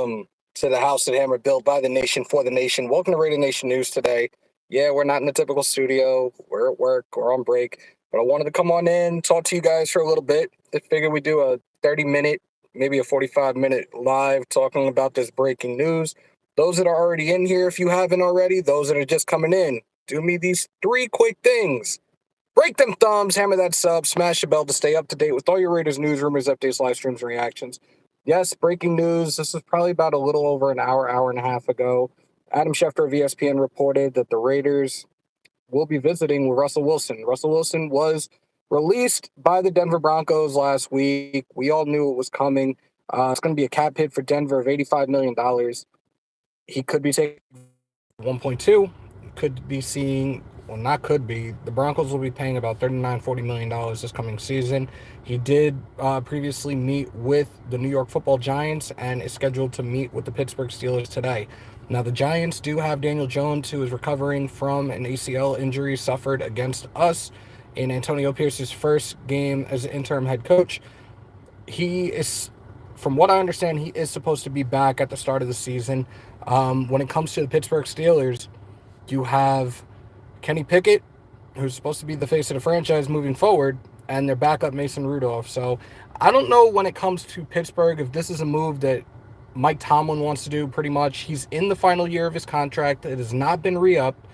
Welcome to the House and Hammer built by the nation for the nation. Welcome to Raider Nation News today. Yeah, we're not in the typical studio. We're at work. We're on break. But I wanted to come on in, talk to you guys for a little bit. I figured we'd do a 30-minute, maybe a 45-minute live talking about this breaking news. Those that are already in here, if you haven't already, those that are just coming in, do me these 3 quick things. Break them thumbs, hammer that sub, smash the bell to stay up to date with all your Raiders news, rumors, updates, live streams, and reactions. Yes, breaking news. This was probably about a little over an hour and a half ago. Adam Schefter of ESPN reported that the Raiders will be visiting with Russell Wilson. Russell Wilson was released by the Denver Broncos last week. We all knew it was coming. It's going to be a cap hit for Denver of $85 million. He could be taking 1.2. Could be seeing, well, not could be. The Broncos will be paying about $39-40 million this coming season. He did previously meet with the New York Football Giants and is scheduled to meet with the Pittsburgh Steelers today. Now, the Giants do have Daniel Jones, who is recovering from an ACL injury suffered against us in Antonio Pierce's first game as an interim head coach. He is, from what I understand, he is supposed to be back at the start of the season. When it comes to the Pittsburgh Steelers, you have Kenny Pickett, who's supposed to be the face of the franchise moving forward, and their backup Mason Rudolph. So I don't know when it comes to Pittsburgh if this is a move that Mike Tomlin wants to do. Pretty much, he's in the final year of his contract. It has not been re-upped.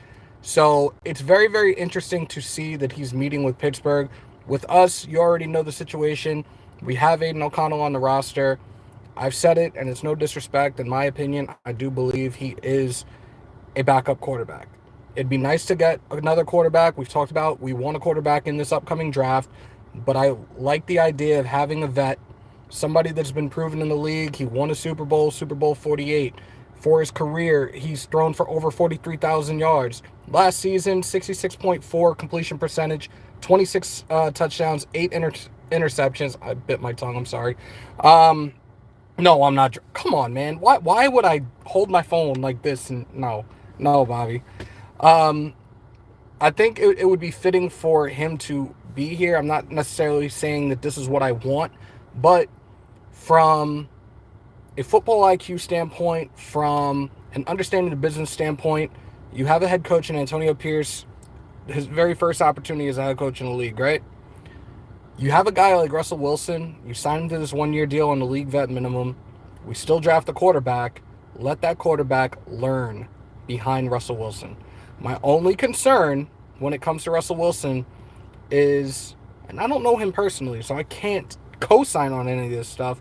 So it's very, very interesting to see that he's meeting with Pittsburgh. With us, you already know the situation. We have Aiden O'Connell on the roster. I've said it, and it's no disrespect. In my opinion, I do believe he is a backup quarterback. It'd be nice to get another quarterback. We've talked about we want a quarterback in this upcoming draft, but I like the idea of having a vet, somebody that's been proven in the league. He won a Super Bowl 48. For his career, he's thrown for over 43,000 yards. Last season, 66.4 completion percentage, 26 touchdowns, 8 interceptions. I bit my tongue, I'm sorry. No, I'm not. Come on, man. Why would I hold my phone like this? And no, Bobby. I think it would be fitting for him to be here. I'm not necessarily saying that this is what I want, but from a football IQ standpoint, from an understanding the business standpoint, you have a head coach in Antonio Pierce, his very first opportunity as a head coach in the league, right? You have a guy like Russell Wilson. You sign him to this 1-year deal on the league vet minimum. We still draft a quarterback. Let that quarterback learn behind Russell Wilson. My only concern when it comes to Russell Wilson is, and I don't know him personally, so I can't co-sign on any of this stuff,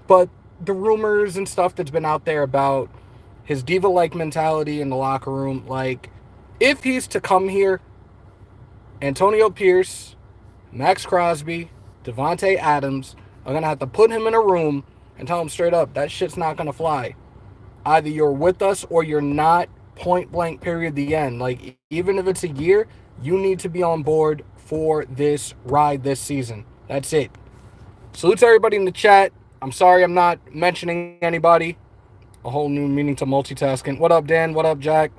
but the rumors and stuff that's been out there about his diva-like mentality in the locker room, like, if he's to come here, Antonio Pierce, Max Crosby, Devontae Adams are going to have to put him in a room and tell him straight up, that shit's not going to fly. Either you're with us or you're not, point blank, period, the end. Like, even if it's a year, you need to be on board for this ride this season. That's it. Salute to everybody in the chat. I'm sorry I'm not mentioning anybody. A whole new meaning to multitasking. What up, Dan? What up, Jack?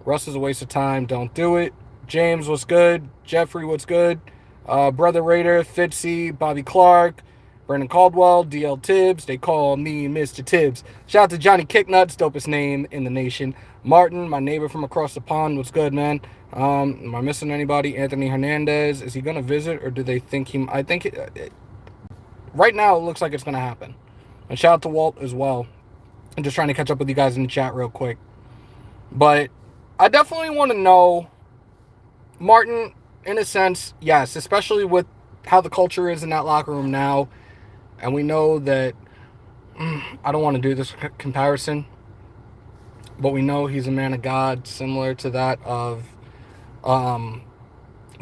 Russ is a waste of time. Don't do it. James, what's good? Jeffrey, what's good? Brother Raider, Fitzy, Bobby Clark, Brendan Caldwell, DL Tibbs. They call me Mr. Tibbs. Shout out to Johnny Kicknuts, dopest name in the nation. Martin, my neighbor from across the pond. What's good, man? Am I missing anybody? Anthony Hernandez. Is he going to visit, or do they think he... I think right now it looks like it's going to happen. And shout out to Walt as well. I'm just trying to catch up with you guys in the chat real quick. But I definitely want to know, Martin, in a sense, yes, especially with how the culture is in that locker room now. And we know that, I don't want to do this comparison, but we know he's a man of God, similar to that of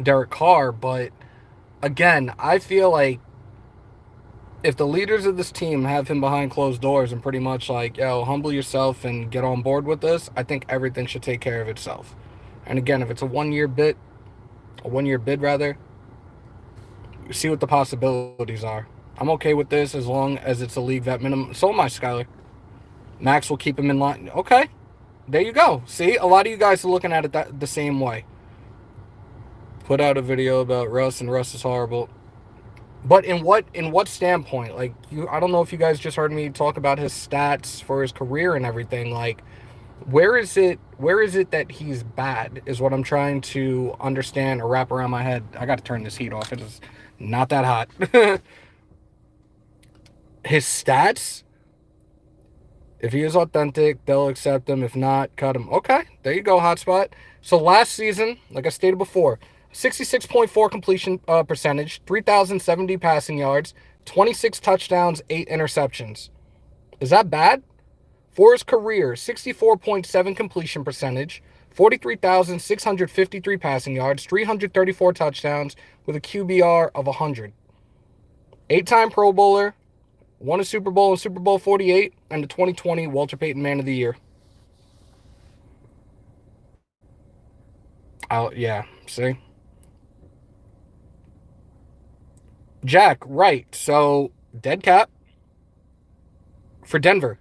Derek Carr. But again, I feel like if the leaders of this team have him behind closed doors and pretty much like, yo, humble yourself and get on board with this, I think everything should take care of itself. And again, if it's a 1-year bid, see what the possibilities are. I'm okay with this as long as it's a league vet minimum. So am I, Skyler. Max will keep him in line. Okay. There you go. See, a lot of you guys are looking at it the same way. Put out a video about Russ, and Russ is horrible. But in what standpoint? Like, I don't know if you guys just heard me talk about his stats for his career and everything. Like, where is it that he's bad is what I'm trying to understand or wrap around my head. I got to turn this heat off. It is not that hot. His stats, if he is authentic, they'll accept him. If not, cut him. Okay, there you go, hotspot. So last season, like I stated before, 66.4 completion percentage, 3,070 passing yards, 26 touchdowns, 8 interceptions. Is that bad? For his career, 64.7 completion percentage, 43,653 passing yards, 334 touchdowns with a QBR of 100. 8-time Pro Bowler, won a Super Bowl in Super Bowl 48, and the 2020 Walter Payton Man of the Year. Yeah, see? Jack, right. So, dead cap for Denver.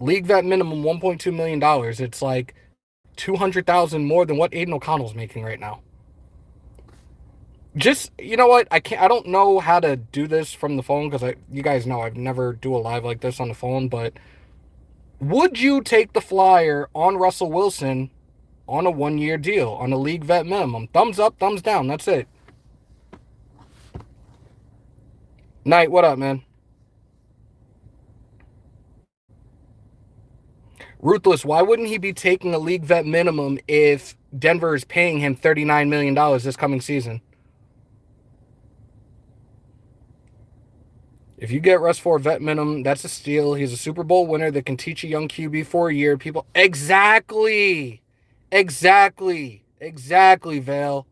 League vet minimum $1.2 million. It's like 200,000 more than what Aiden O'Connell's making right now. Just, you know what? I don't know how to do this from the phone because you guys know I've never do a live like this on the phone, but would you take the flyer on Russell Wilson on a 1-year deal on a league vet minimum? Thumbs up, thumbs down. That's it. Knight, what up, man? Ruthless, why wouldn't he be taking a league vet minimum if Denver is paying him $39 million this coming season? If you get Russ for a vet minimum, that's a steal. He's a Super Bowl winner that can teach a young QB for a year. People, exactly, Vale.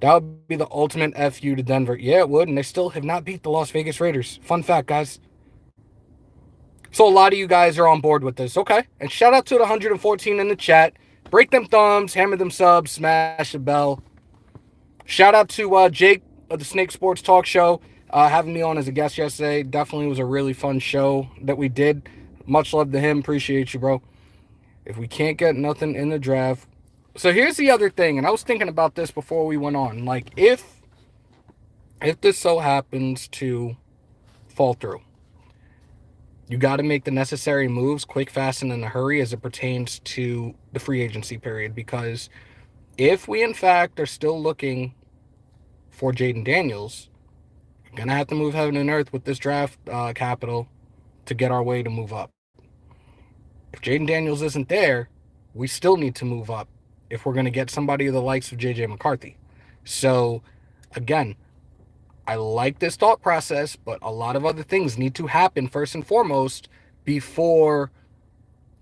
That would be the ultimate FU to Denver. Yeah, it would, and they still have not beat the Las Vegas Raiders. Fun fact, guys. So a lot of you guys are on board with this. Okay. And shout out to the 114 in the chat. Break them thumbs, hammer them subs, smash the bell. Shout out to Jake of the Snake Sports Talk Show having me on as a guest yesterday. Definitely was a really fun show that we did. Much love to him. Appreciate you, bro. If we can't get nothing in the draft. So here's the other thing, and I was thinking about this before we went on. Like, if this so happens to fall through, you got to make the necessary moves quick, fast, and in a hurry as it pertains to the free agency period. Because if we, in fact, are still looking for Jaden Daniels, we're going to have to move heaven and earth with this draft capital to get our way to move up. If Jaden Daniels isn't there, we still need to move up if we're going to get somebody of the likes of J.J. McCarthy. So, again, I like this thought process, but a lot of other things need to happen first and foremost before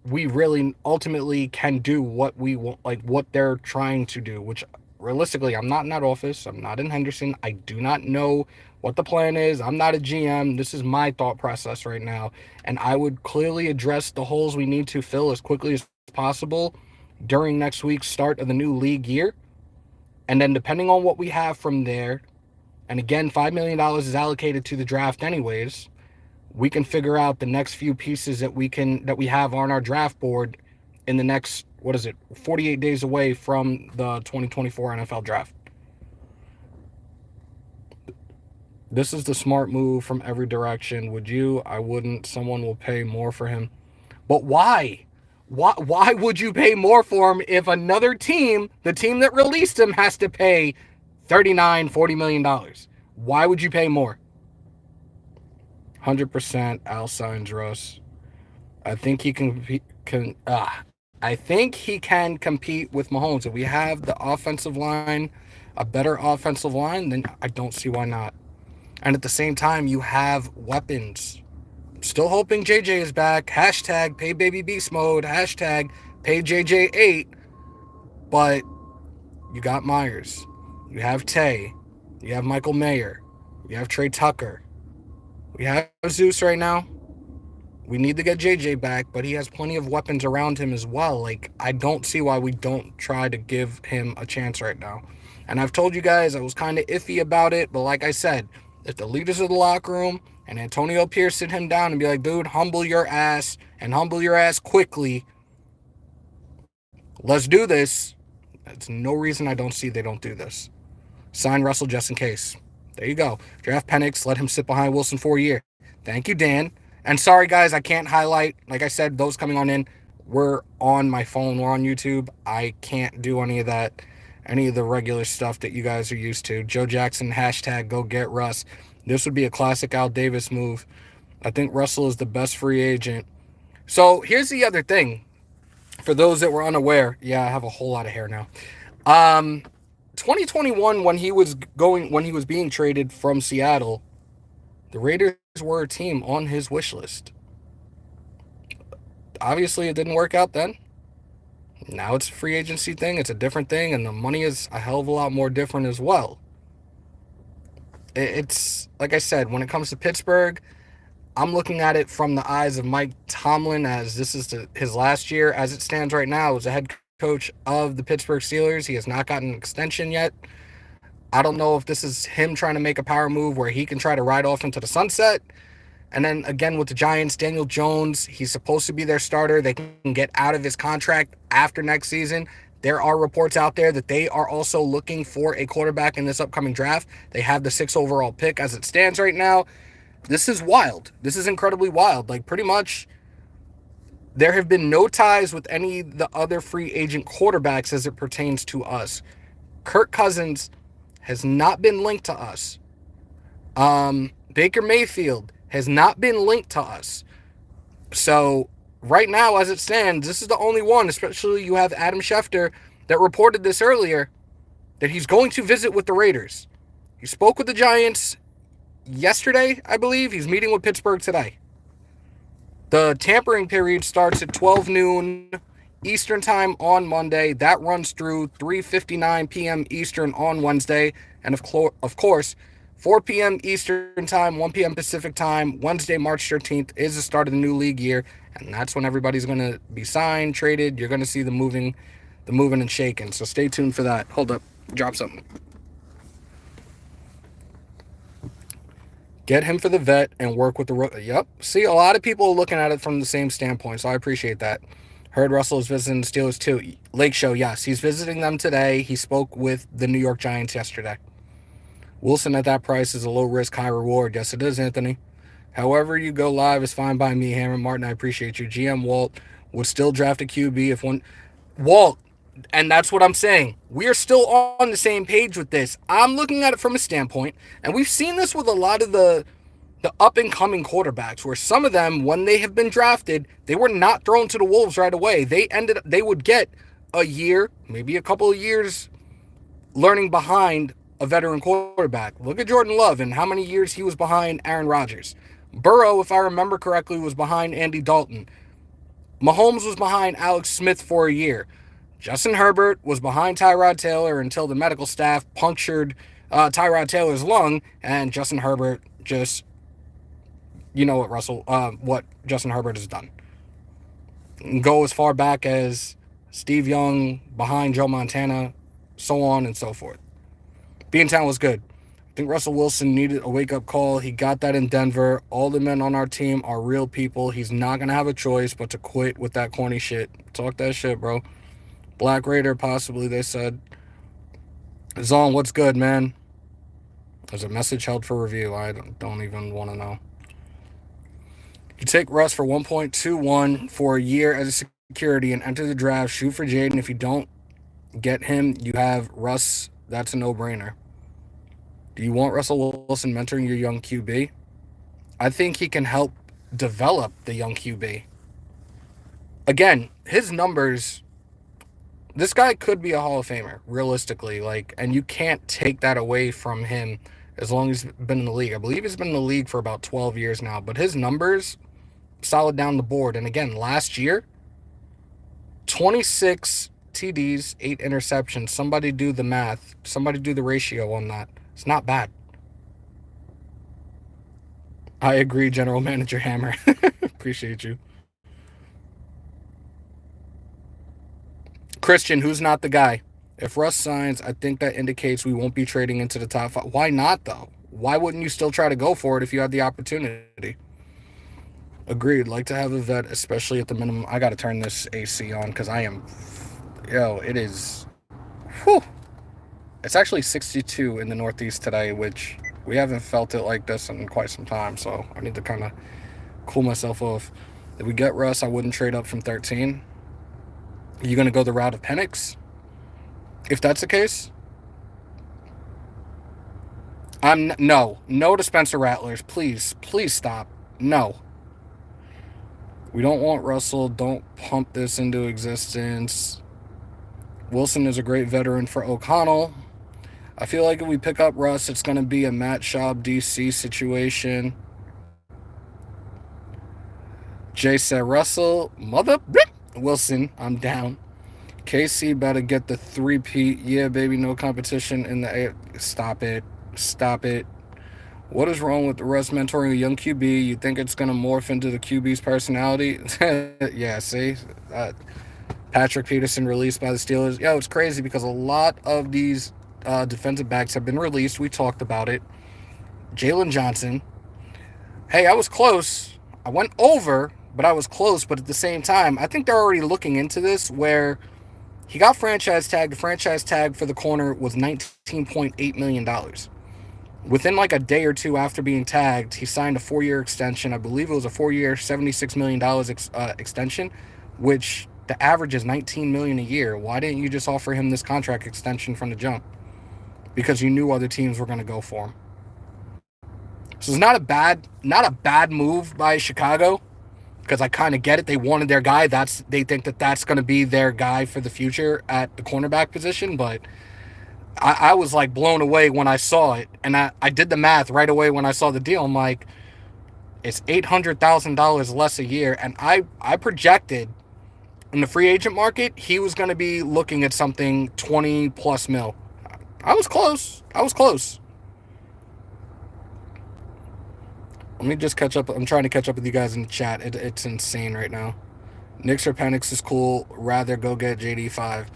we really ultimately can do what we want, like what they're trying to do, which realistically, I'm not in that office. I'm not in Henderson. I do not know what the plan is. I'm not a GM. This is my thought process right now. And I would clearly address the holes we need to fill as quickly as possible during next week's start of the new league year. And then depending on what we have from there, and again, $5 million is allocated to the draft anyways, we can figure out the next few pieces that we have on our draft board in the next, 48 days away from the 2024 NFL draft. This is the smart move from every direction. Would you? I wouldn't. Someone will pay more for him. But why? Why would you pay more for him if another team, the team that released him, has to pay $40 million? Why would you pay more? 100% Al signs Russ. I think he I think he can compete with Mahomes. If we have the offensive line, a better offensive line, then I don't see why not. And at the same time, you have weapons. Still hoping JJ is back. Hashtag pay baby beast mode. Hashtag pay JJ8. But you got Myers. You have Tay. You have Michael Mayer. You have Trey Tucker. We have Zeus right now. We need to get JJ back, but he has plenty of weapons around him as well. Like, I don't see why we don't try to give him a chance right now. And I've told you guys I was kind of iffy about it, but like I said, if the leaders of the locker room and Antonio Pierce sit him down and be like, dude, humble your ass and humble your ass quickly. Let's do this. That's no reason I don't see they don't do this. Sign Russell just in case. There you go. Draft Penix, let him sit behind Wilson for a year. Thank you, Dan. And sorry, guys, I can't highlight. Like I said, those coming on in, we're on my phone. We're on YouTube. I can't do any of that, any of the regular stuff that you guys are used to. Joe Jackson, hashtag go get Russ. This would be a classic Al Davis move. I think Russell is the best free agent. So here's the other thing. For those that were unaware, yeah, I have a whole lot of hair now. 2021, when he was being traded from Seattle, the Raiders were a team on his wish list. Obviously, it didn't work out then. Now it's a free agency thing. It's a different thing, and the money is a hell of a lot more different as well. It's like I said, when it comes to Pittsburgh, I'm looking at it from the eyes of Mike Tomlin, as this is his last year as it stands right now as a head coach of the Pittsburgh Steelers. He has not gotten an extension yet. I don't know if this is him trying to make a power move where he can try to ride off into the sunset. And then again with the Giants, Daniel Jones, he's supposed to be their starter. They can get out of his contract after next season. There are reports out there that they are also looking for a quarterback in this upcoming draft. They have the 6th overall pick as it stands right now. This is wild. This is incredibly wild. Like, pretty much, there have been no ties with any of the other free agent quarterbacks as it pertains to us. Kirk Cousins has not been linked to us. Baker Mayfield has not been linked to us. So right now, as it stands, this is the only one, especially you have Adam Schefter that reported this earlier, that he's going to visit with the Raiders. He spoke with the Giants yesterday, I believe. He's meeting with Pittsburgh today. The tampering period starts at 12 noon Eastern time on Monday. That runs through 3:59 p.m. Eastern on Wednesday. And of course, 4 p.m. Eastern time, 1 p.m. Pacific time, Wednesday, March 13th is the start of the new league year. And that's when everybody's going to be signed, traded. You're going to see the moving and shaking. So stay tuned for that. Hold up. Drop something. Get him for the vet and work with the... Yep. See, a lot of people are looking at it from the same standpoint, so I appreciate that. Heard Russell is visiting the Steelers too. Lake Show, yes. He's visiting them today. He spoke with the New York Giants yesterday. Wilson at that price is a low risk, high reward. Yes, it is, Anthony. However you go live is fine by me, Hammer Martin. I appreciate you. GM Walt would still draft a QB if one... Walt, and that's what I'm saying. We are still on the same page with this. I'm looking at it from a standpoint, and we've seen this with a lot of the up-and-coming quarterbacks, where some of them, when they have been drafted, they were not thrown to the wolves right away. They would get a year, maybe a couple of years, learning behind a veteran quarterback. Look at Jordan Love and how many years he was behind Aaron Rodgers. Burrow, if I remember correctly, was behind Andy Dalton. Mahomes was behind Alex Smith for a year. Justin Herbert was behind Tyrod Taylor until the medical staff punctured Tyrod Taylor's lung, and Justin Herbert just, you know what Justin Herbert has done. Go as far back as Steve Young behind Joe Montana, so on and so forth. Beantown was good. I think Russell Wilson needed a wake-up call. He got that in Denver. All the men on our team are real people. He's not going to have a choice but to quit with that corny shit. Talk that shit, bro. Black Raider, possibly, they said. Zon, what's good, man? There's a message held for review. I don't even want to know. You take Russ for 1.21 for a year as a security and enter the draft. Shoot for Jaden. If you don't get him, you have Russ. That's a no-brainer. Do you want Russell Wilson mentoring your young QB? I think he can help develop the young QB. Again, his numbers, this guy could be a Hall of Famer, realistically. And you can't take that away from him as long as he's been in the league. I believe he's been in the league for about 12 years now. But his numbers, solid down the board. And again, last year, 26 TDs, 8 interceptions. Somebody do the math. Somebody do the ratio on that. It's not bad. I agree, General Manager Hammer. Appreciate you. Christian, who's not the guy? If Russ signs, I think that indicates we won't be trading into the top 5. Why not, though? Why wouldn't you still try to go for it if you had the opportunity? Agreed. Like to have a vet, especially at the minimum. I got to turn this AC on because I am... Yo, it is... Whew. It's actually 62 in the Northeast today, which we haven't felt it like this in quite some time. So I need to kind of cool myself off. If we get Russ, I wouldn't trade up from 13. Are you going to go the route of Penix? If that's the case, no to Spencer Rattlers. Please stop. No. We don't want Russell. Don't pump this into existence. Wilson is a great veteran for O'Connell. I feel like if we pick up Russ, it's going to be a Matt Schaub DC situation. Jay said Russell, Wilson, I'm down. KC better get the 3-peat. Yeah, baby, no competition in the... Stop it. What is wrong with Russ mentoring a young QB? You think it's going to morph into the QB's personality? Yeah, see? Patrick Peterson released by the Steelers. Yo, it's crazy because a lot of these defensive backs have been released. We talked about it. Jalen Johnson. Hey, I was close. I went over, but I was close. But at the same time, I think they're already looking into this where he got franchise tagged. The franchise tag for the corner was $19.8 million. Within like a day or two after being tagged, he signed a 4-year extension. I believe it was a 4-year, $76 million extension, which the average is $19 million a year. Why didn't you just offer him this contract extension from the jump? Because you knew other teams were going to go for him. So it's not a bad move by Chicago, because I kind of get it. They wanted their guy. They think that that's going to be their guy for the future at the cornerback position, but I was like blown away when I saw it, and I did the math right away when I saw the deal. I'm like, it's $800,000 less a year, and I projected in the free agent market he was going to be looking at something 20 plus mil. I was close. Let me just catch up. I'm trying to catch up with you guys in the chat. It's insane right now. Knicks or Penix is cool. Rather go get JD5.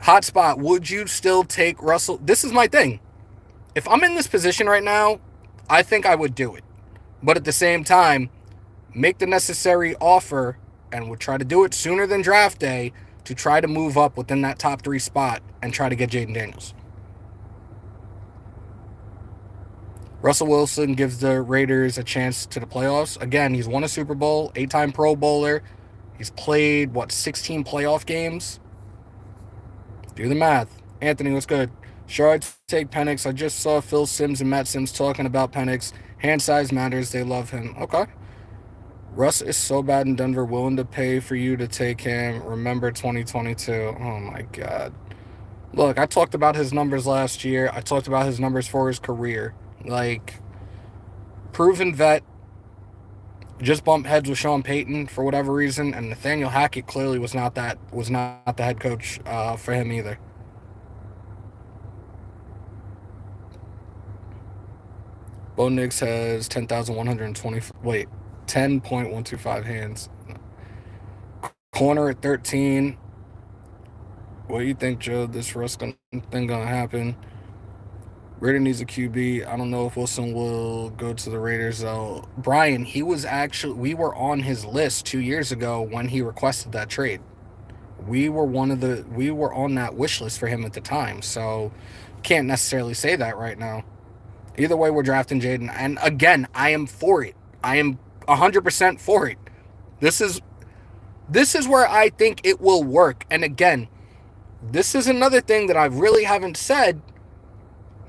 Hotspot, would you still take Russell? This is my thing. If I'm in this position right now, I think I would do it. But at the same time, make the necessary offer and would try to do it sooner than draft day to try to move up within that top 3 spot and try to get Jaden Daniels. Russell Wilson gives the Raiders a chance to the playoffs. Again, he's won a Super Bowl, 8-time Pro Bowler. He's played, 16 playoff games? Do the math. Anthony, what's good? Sure, I'd take Penix. I just saw Phil Simms and Matt Simms talking about Penix. Hand size matters. They love him. Okay. Russ is so bad in Denver. Willing to pay for you to take him. Remember 2022. Oh, my God. Look, I talked about his numbers last year. I talked about his numbers for his career. Like, proven vet. Just bumped heads with Sean Payton for whatever reason, and Nathaniel Hackett clearly was not the head coach for him either. Bo Nix has 10.125 hands. Corner at 13. What do you think, Joe? This Russ thing gonna happen? Raider needs a QB. I don't know if Wilson will go to the Raiders, though. Brian, we were on his list 2 years ago when he requested that trade. We were on that wish list for him at the time, so can't necessarily say that right now. Either way, we're drafting Jaden, and again, I am for it. I am 100% for it. This is where I think it will work, and again, this is another thing that I really haven't said.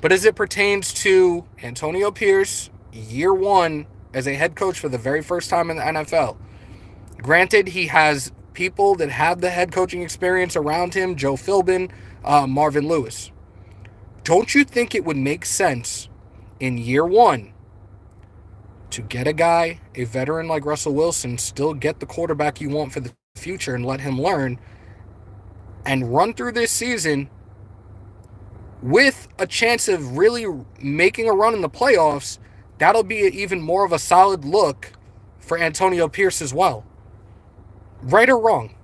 But as it pertains to Antonio Pierce, year 1 as a head coach for the very first time in the NFL, granted, he has people that have the head coaching experience around him, Joe Philbin, Marvin Lewis. Don't you think it would make sense in year 1 to get a guy, a veteran like Russell Wilson, still get the quarterback you want for the future and let him learn and run through this season with a chance of really making a run in the playoffs? That'll be even more of a solid look for Antonio Pierce as well. Right or wrong?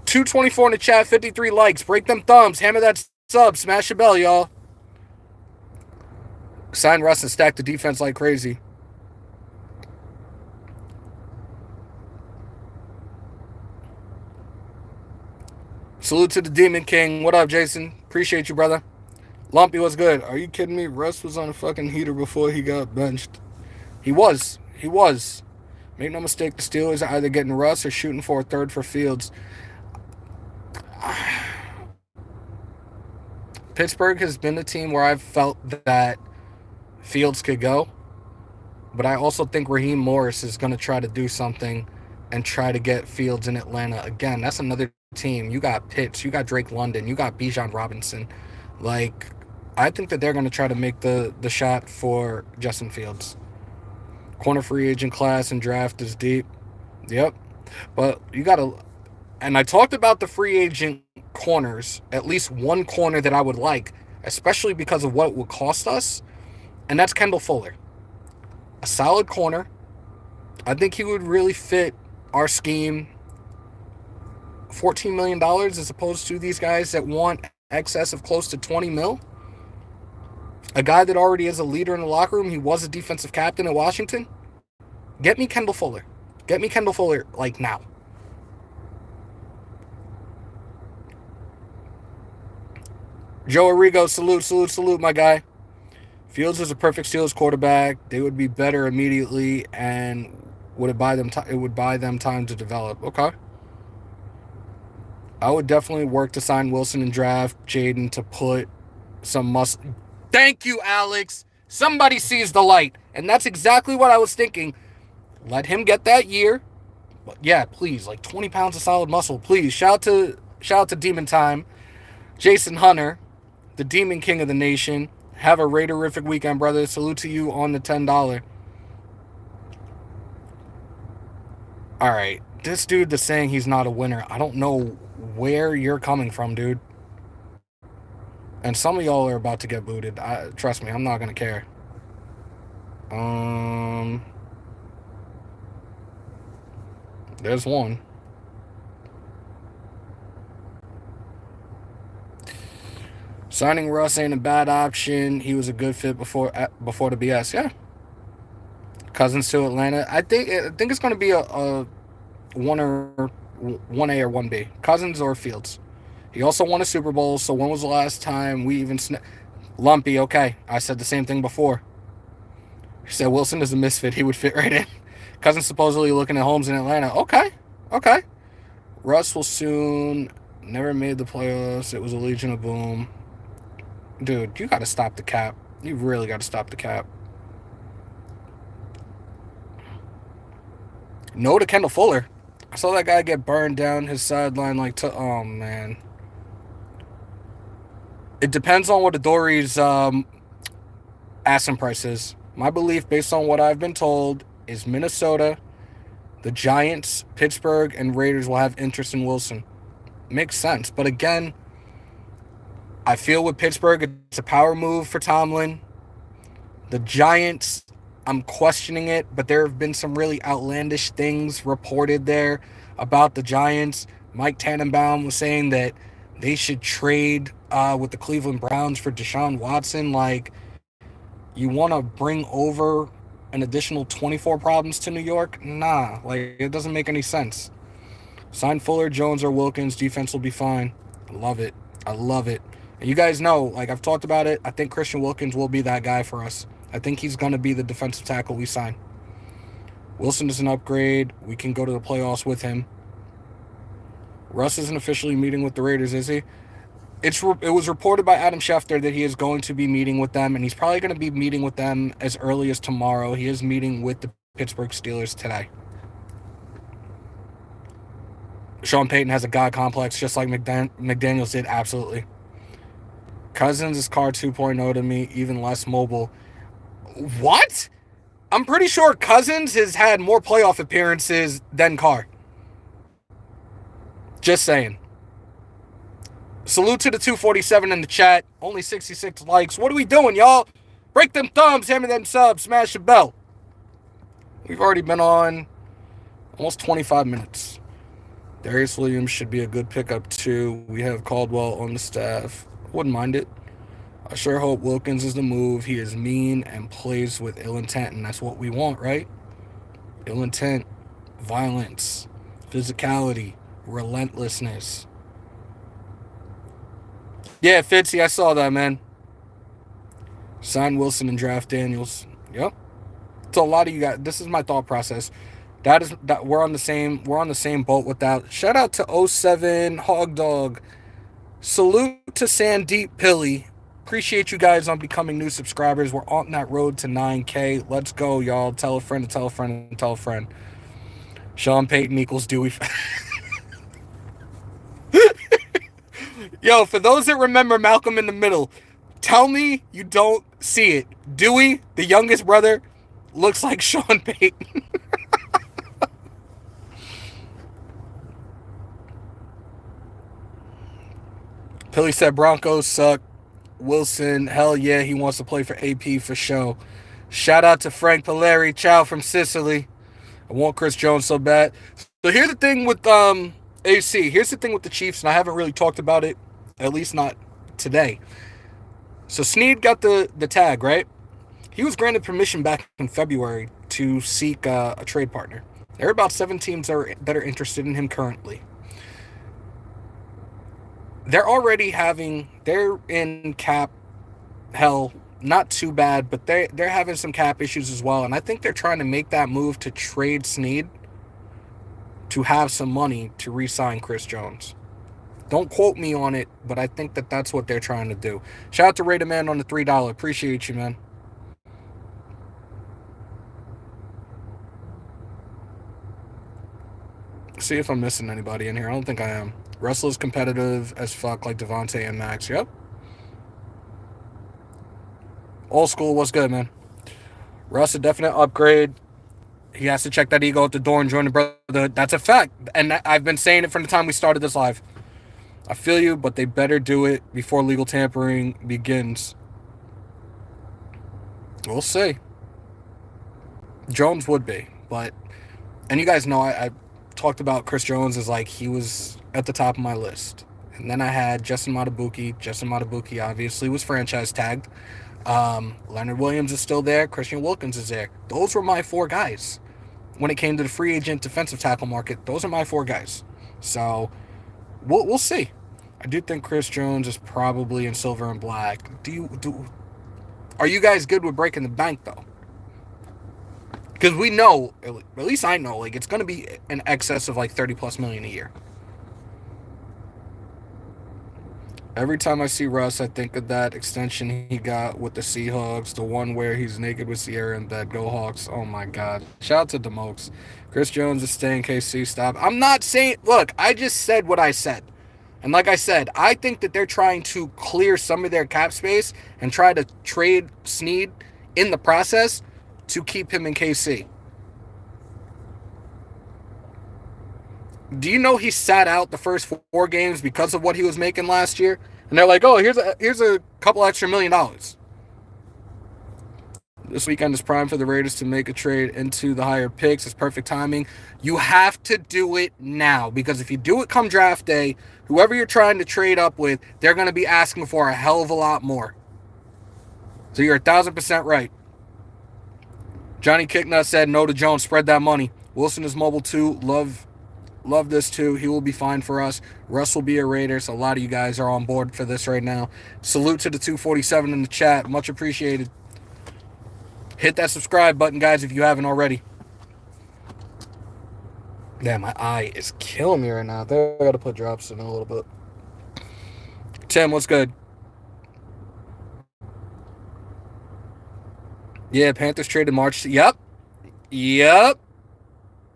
224 in the chat, 53 likes. Break them thumbs. Hammer that sub. Smash the bell, y'all. Sign Russ and stack the defense like crazy. Salute to the Demon King. What up, Jason? Appreciate you, brother. Lumpy, what's good? Are you kidding me? Russ was on a fucking heater before he got benched. He was. He was. Make no mistake, the Steelers are either getting Russ or shooting for a third for Fields. Pittsburgh has been the team where I've felt that Fields could go, but I also think Raheem Morris is going to try to do something and try to get Fields in Atlanta. Again, that's another team. You got Pitts, you got Drake London, you got Bijan Robinson. Like, I think that they're going to try to make the shot for Justin Fields. Corner free agent class and draft is deep. Yep. But you got to... And I talked about the free agent corners, at least one corner that I would like, especially because of what it would cost us, and that's Kendall Fuller. A solid corner. I think he would really fit our scheme. $14 million as opposed to these guys that want excess of close to 20 mil. A guy that already is a leader in the locker room. He was a defensive captain at Washington. Get me Kendall Fuller. Get me Kendall Fuller, like, now. Joe Arrigo, salute, my guy. Fields is a perfect Steelers quarterback. They would be better immediately, and it would buy them time to develop. Okay. I would definitely work to sign Wilson and draft Jaden to put some muscle. Thank you, Alex. Somebody sees the light, and that's exactly what I was thinking. Let him get that year. But yeah, please, like 20 pounds of solid muscle, please. Shout out to Demon Time, Jason Hunter, the Demon King of the Nation. Have a Raiderific weekend, brother. Salute to you on the $10. All right, this dude that's saying he's not a winner, I don't know where you're coming from, dude. And some of y'all are about to get booted. Trust me, I'm not going to care. There's one. Signing Russ ain't a bad option. He was a good fit before the BS. Yeah. Cousins to Atlanta. I think it's going to be a 1A or 1B. Cousins or Fields. He also won a Super Bowl, so when was the last time we even... Lumpy, okay. I said the same thing before. He said Wilson is a misfit. He would fit right in. Cousins supposedly looking at homes in Atlanta. Okay. Russ will soon... Never made the playoffs. It was a Legion of Boom. Dude, you got to stop the cap. You really got to stop the cap. No to Kendall Fuller. I saw that guy get burned down his sideline oh, man. It depends on what Adori's asking price is. My belief, based on what I've been told, is Minnesota, the Giants, Pittsburgh, and Raiders will have interest in Wilson. Makes sense. But again, I feel with Pittsburgh, it's a power move for Tomlin. The Giants, I'm questioning it, but there have been some really outlandish things reported there about the Giants. Mike Tannenbaum was saying that they should trade with the Cleveland Browns for Deshaun Watson. Like, you want to bring over an additional 24 problems to New York? Nah, like, it doesn't make any sense. Sign Fuller, Jones, or Wilkins. Defense will be fine. I love it. And you guys know, like, I've talked about it. I think Christian Wilkins will be that guy for us. I think he's going to be the defensive tackle we sign. Wilson is an upgrade. We can go to the playoffs with him. Russ isn't officially meeting with the Raiders, is he? It was reported by Adam Schefter that he is going to be meeting with them, and he's probably going to be meeting with them as early as tomorrow. He is meeting with the Pittsburgh Steelers today. Sean Payton has a God complex just like McDaniels did, absolutely. Cousins is Carr 2.0 to me, even less mobile. What? I'm pretty sure Cousins has had more playoff appearances than Carr. Just saying. Salute to the 247 in the chat. Only 66 likes. What are we doing, y'all? Break them thumbs, hammer them subs, smash the bell. We've already been on almost 25 minutes. Darius Williams should be a good pickup, too. We have Caldwell on the staff. Wouldn't mind it. I sure hope Wilkins is the move. He is mean and plays with ill intent, and that's what we want, right? Ill intent, violence, physicality, relentlessness. Yeah, Fitzy, I saw that, man. Sign Wilson and draft Daniels. Yep. So a lot of you guys, this is my thought process. That we're on the same boat with that. Shout out to '07 Hog Dog. Salute to Sandeep Pilly. Appreciate you guys on becoming new subscribers. We're on that road to 9K. Let's go, y'all. Tell a friend to tell a friend and tell a friend. Sean Payton equals Dewey. Yo, for those that remember Malcolm in the Middle, tell me you don't see it. Dewey, the youngest brother, looks like Sean Payton. Pilly said Broncos suck. Wilson, hell yeah, he wants to play for AP for show. Shout out to Frank Polari, Chow from Sicily. I want Chris Jones so bad. So here's the thing with AC. Here's the thing with the Chiefs, and I haven't really talked about it, at least not today. So Snead got the tag, right? He was granted permission back in February to seek a trade partner. There are about 7 teams that are interested in him currently. They're in cap hell, not too bad, but they're having some cap issues as well. And I think they're trying to make that move to trade Snead to have some money to re-sign Chris Jones. Don't quote me on it, but I think that's what they're trying to do. Shout out to Raider Man on the $3. Appreciate you, man. See if I'm missing anybody in here. I don't think I am. Russell is competitive as fuck, like Devontae and Max. Yep. Old school, what's good, man? Russ, a definite upgrade. He has to check that ego at the door and join the brotherhood. That's a fact. And I've been saying it from the time we started this live. I feel you, but they better do it before legal tampering begins. We'll see. Jones would be, but... And you guys know I talked about Chris Jones as like he was at the top of my list. And then I had Justin Matabuki. Justin Matabuki obviously was franchise tagged. Leonard Williams is still there. Christian Wilkins is there. Those were my 4 guys. When it came to the free agent defensive tackle market, those are my 4 guys. So we'll see. I do think Chris Jones is probably in silver and black. Are you guys good with breaking the bank though? Because we know, at least I know, like it's going to be in excess of like 30 plus million a year. Every time I see Russ, I think of that extension he got with the Seahawks, the one where he's naked with Sierra and that Go Hawks. Oh my God. Shout out to Demokes. Chris Jones is staying KC. Stop. I'm not saying, look, I just said what I said. And like I said, I think that they're trying to clear some of their cap space and try to trade Snead in the process to keep him in KC. Do you know he sat out the first 4 games because of what he was making last year? And they're like, oh, here's a couple extra $1 million. This weekend is prime for the Raiders to make a trade into the higher picks. It's perfect timing. You have to do it now because if you do it come draft day, whoever you're trying to trade up with, they're going to be asking for a hell of a lot more. So you're 1,000% right. Johnny Kicknut said no to Jones. Spread that money. Wilson is mobile too. Love this too. He will be fine for us. Russ will be a Raider, so a lot of you guys are on board for this right now. Salute to the 247 in the chat. Much appreciated. Hit that subscribe button, guys, if you haven't already. Damn, my eye is killing me right now. I gotta put drops in a little bit. Tim, what's good? Yeah, Panthers traded March. Yep.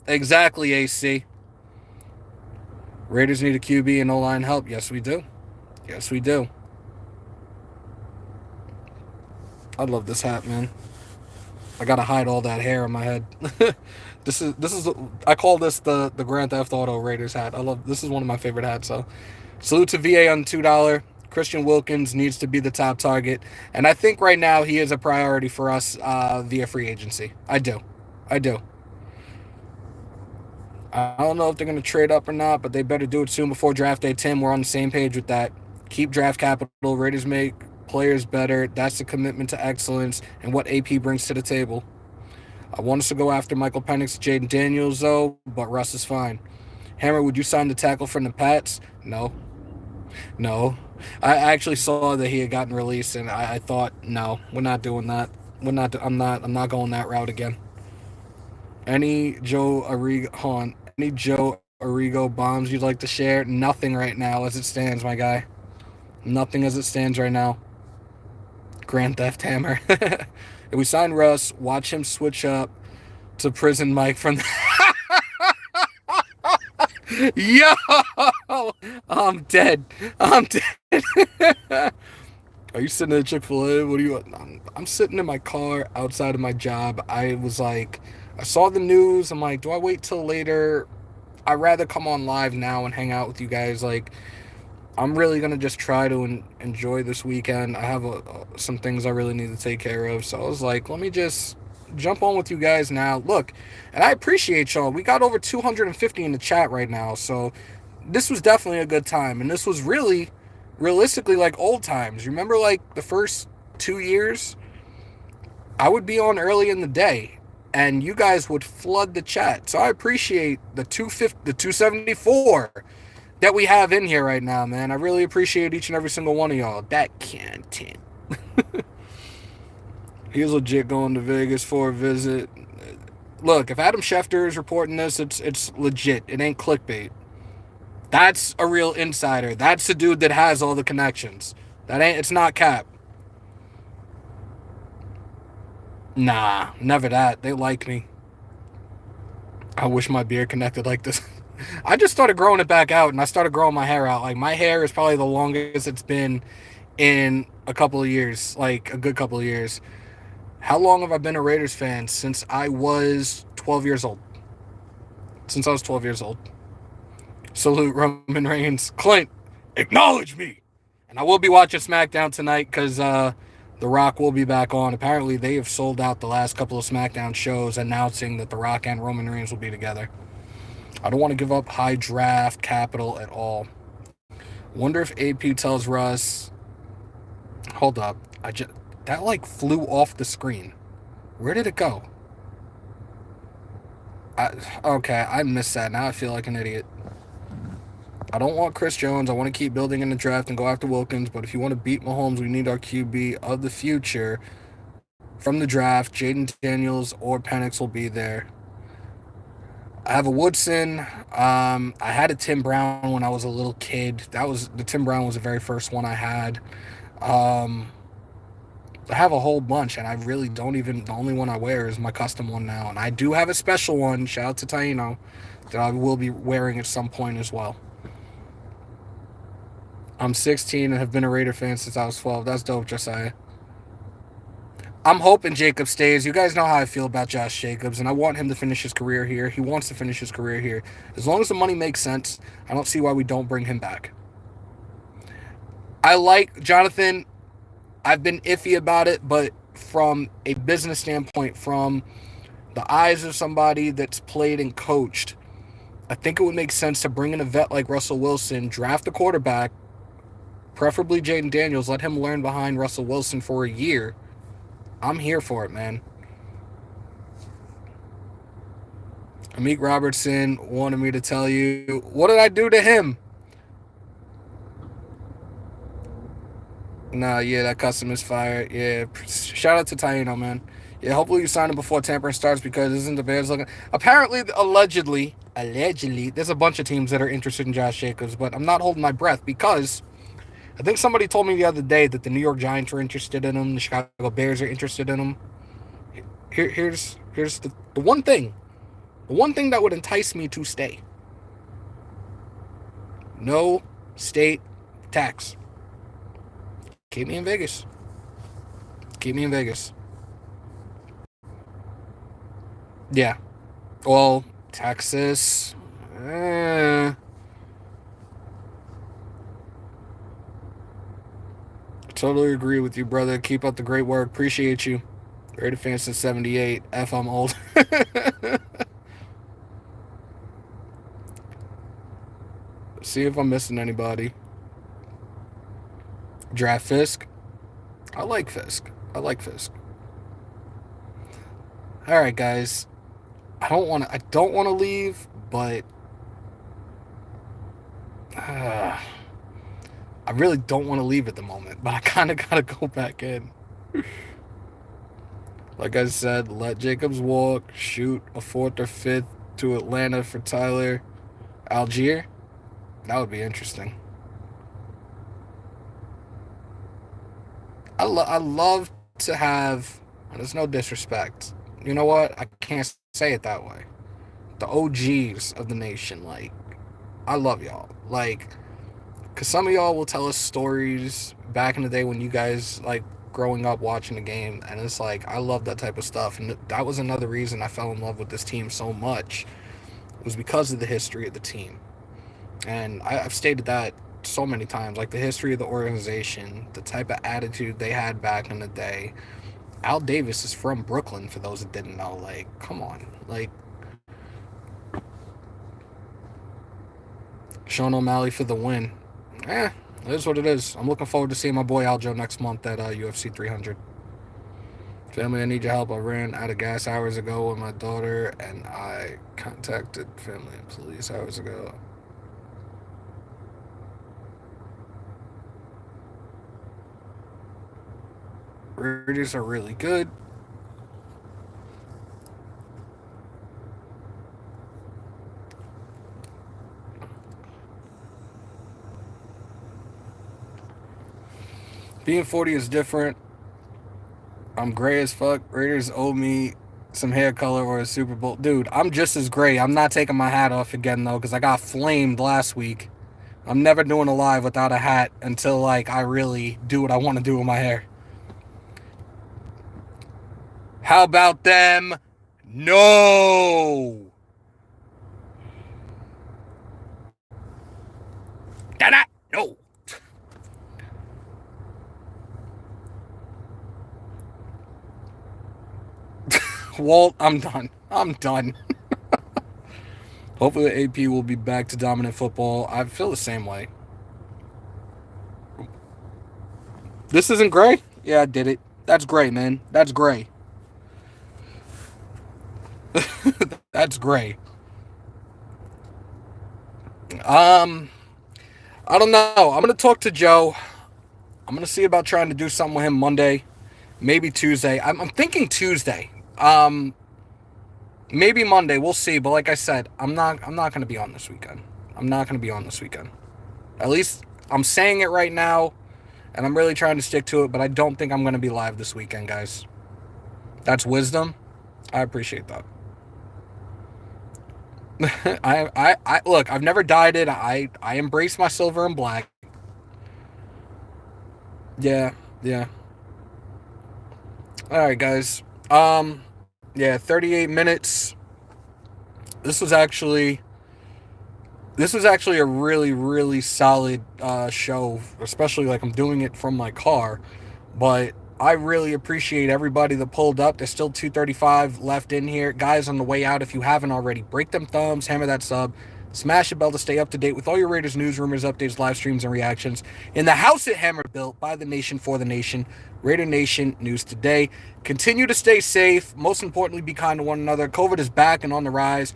Exactly, AC. Raiders need a QB and O-line help. Yes, we do. I love this hat, man. I gotta hide all that hair on my head. This is I call this the Grand Theft Auto Raiders hat. This is one of my favorite hats. So salute to VA on $2. Christian Wilkins needs to be the top target, and I think right now he is a priority for us via free agency. I do. I don't know if they're going to trade up or not, but they better do it soon before draft day. Tim, we're on the same page with that. Keep draft capital. Raiders make players better. That's the commitment to excellence and what AP brings to the table. I want us to go after Michael Penix, Jaden Daniels, though, but Russ is fine. Hammer, would you sign the tackle from the Pats? No. I actually saw that he had gotten released, and I thought, no, we're not doing that. We're not. I'm not going that route again. Any Joe Arrigo, hold on, any Joe Arrigo bombs you'd like to share? Nothing right now as it stands, my guy. Nothing as it stands right now. Grand Theft Hammer. If we sign Russ, watch him switch up to Prison Mike from. Yo, I'm dead. I'm dead. Are you sitting at Chick-fil-A? What are you? I'm sitting in my car outside of my job. I was like, I saw the news. I'm like, do I wait till later? I'd rather come on live now and hang out with you guys. Like, I'm really going to just try to enjoy this weekend. I have some things I really need to take care of. So I was like, let me just jump on with you guys now. Look, and I appreciate y'all. We got over 250 in the chat right now. So this was definitely a good time. And this was really, realistically, like old times. Remember, like, the first 2 years? I would be on early in the day. And you guys would flood the chat. So I appreciate the 274 that we have in here right now, man. I really appreciate each and every single one of y'all. That content. He's legit going to Vegas for a visit. Look, if Adam Schefter is reporting this, it's legit. It ain't clickbait. That's a real insider. That's the dude that has all the connections. It's not cap. Nah, never that. They like me. I wish my beard connected like this. I just started growing it back out, and I started growing my hair out. Like, my hair is probably the longest it's been in a couple of years, like a good couple of years. How long have I been a Raiders fan? Since I was 12 years old. Since I was 12 years old. Salute Roman Reigns. Clint, acknowledge me. And I will be watching SmackDown tonight because The Rock will be back on. Apparently, they have sold out the last couple of SmackDown shows announcing that The Rock and Roman Reigns will be together. I don't want to give up high draft capital at all. Wonder if AP tells Russ. Hold up. That like flew off the screen. Where did it go? Okay, I missed that. Now I feel like an idiot. I don't want Chris Jones. I want to keep building in the draft and go after Wilkins. But if you want to beat Mahomes, we need our QB of the future from the draft. Jaden Daniels or Penix will be there. I have a Woodson. I had a Tim Brown when I was a little kid. The Tim Brown was the very first one I had. I have a whole bunch, and I really don't even. The only one I wear is my custom one now, and I do have a special one. Shout out to Taino that I will be wearing at some point as well. I'm 16 and have been a Raider fan since I was 12. That's dope, Josiah. I'm hoping Jacob stays. You guys know how I feel about Josh Jacobs, and I want him to finish his career here. He wants to finish his career here. As long as the money makes sense, I don't see why we don't bring him back. I like Jonathan. I've been iffy about it, but from a business standpoint, from the eyes of somebody that's played and coached, I think it would make sense to bring in a vet like Russell Wilson, draft a quarterback, preferably Jaden Daniels, let him learn behind Russell Wilson for a year. I'm here for it, man. Amik Robertson wanted me to tell you, what did I do to him? Nah, yeah, that custom is fire. Yeah, shout out to Taino, man. Yeah, hopefully you sign him before tampering starts because isn't the Bears looking... Apparently, allegedly, there's a bunch of teams that are interested in Josh Jacobs, but I'm not holding my breath because I think somebody told me the other day that the New York Giants are interested in him, the Chicago Bears are interested in him. Here's the one thing. The one thing that would entice me to stay. No state tax. Keep me in Vegas. Keep me in Vegas. Yeah. Well, Texas. Totally agree with you, brother. Keep up the great work. Appreciate you. Raider fan since 78. F, I'm old. See if I'm missing anybody. Draft Fisk. I like Fisk. All right, guys. I don't want to leave, but I really don't want to leave at the moment, but I kind of got to go back in. Like I said, let Jacobs walk, shoot a fourth or fifth to Atlanta for Tyler Algier. That would be interesting. I love to have, there's no disrespect. You know what? I can't say it that way. The OGs of the nation, like, I love y'all. Like, because some of y'all will tell us stories back in the day when you guys, like, growing up watching the game, and it's like, I love that type of stuff. And that was another reason I fell in love with this team so much. It was because of the history of the team. And I've stated that so many times, like the history of the organization, the type of attitude they had back in the day. Al Davis is from Brooklyn, for those that didn't know. Like, come on. Like, Sean O'Malley for the win. It is what it is. I'm looking forward to seeing my boy Aljo next month at UFC 300. Family, I need your help. I ran out of gas hours ago with my daughter, and I contacted family and police hours ago. Raiders are really good. Being 40 is different. I'm gray as fuck. Raiders owe me some hair color or a Super Bowl. Dude, I'm just as gray. I'm not taking my hat off again, though, because I got flamed last week. I'm never doing a live without a hat until, like, I really do what I want to do with my hair. How about them? No! No! Walt, I'm done. I'm done. Hopefully the AP will be back to dominant football. I feel the same way. This isn't gray? Yeah, I did it. That's gray, man. That's gray. That's gray. I don't know. I'm gonna talk to Joe. I'm gonna see about trying to do something with him Monday, maybe Tuesday. I'm thinking Tuesday. Maybe Monday. We'll see. But like I said, I'm not gonna be on this weekend. I'm not gonna be on this weekend. At least I'm saying it right now, and I'm really trying to stick to it. But I don't think I'm gonna be live this weekend, guys. That's wisdom. I appreciate that. I look. I've never dyed it. I embrace my silver and black. Yeah, yeah. All right, guys. Yeah, 38 minutes. This was actually a really, really solid show, especially like I'm doing it from my car. But I really appreciate everybody that pulled up. There's still 235 left in here. Guys, on the way out, if you haven't already, break them thumbs, hammer that sub, smash the bell to stay up to date with all your Raiders news, rumors, updates, live streams, and reactions in the house at Hammer built by the nation for the nation. Raider Nation News Today. Continue to stay safe. Most importantly, be kind to one another. COVID is back and on the rise.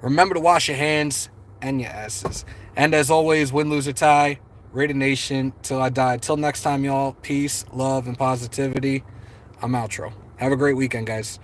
Remember to wash your hands and your asses. And as always, win, lose, or tie, Raider Nation till I die. Till next time, y'all. Peace, love, and positivity. I'm outro. Have a great weekend, guys.